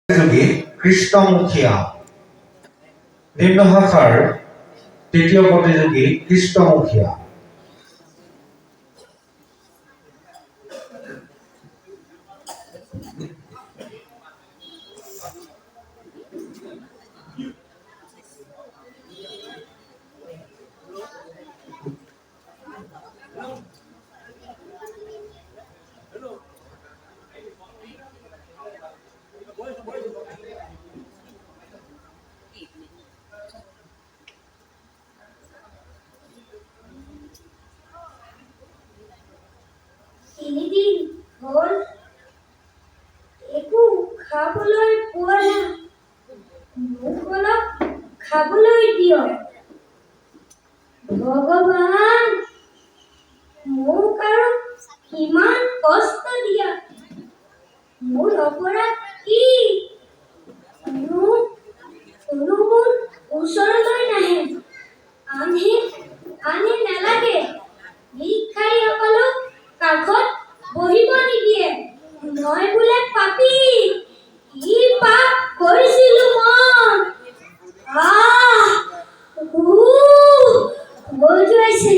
যোগী কৃষ্ণমুখীয়া নিম্ন শাখাৰ তৃতীয় প্ৰতিযোগী কৃষ্ণমুখীয়া। তিনিদিন হ'ল একো খাবলৈ পোৱা নাই। মোক অলপ খাবলৈ দিয়ক ভগৱান। মোক আৰু কিমান কষ্ট দিয়া, মোৰ অপৰাধ কি? কোনো মোৰ ওচৰলৈ নাহে, আনে নালাগে। ভিক্ষাৰীসকলক কাষত বহিব নিদিয়ে। মই বোলে পাপী, কি পাপ কৰিছিলো মই? বজুৱাইছে।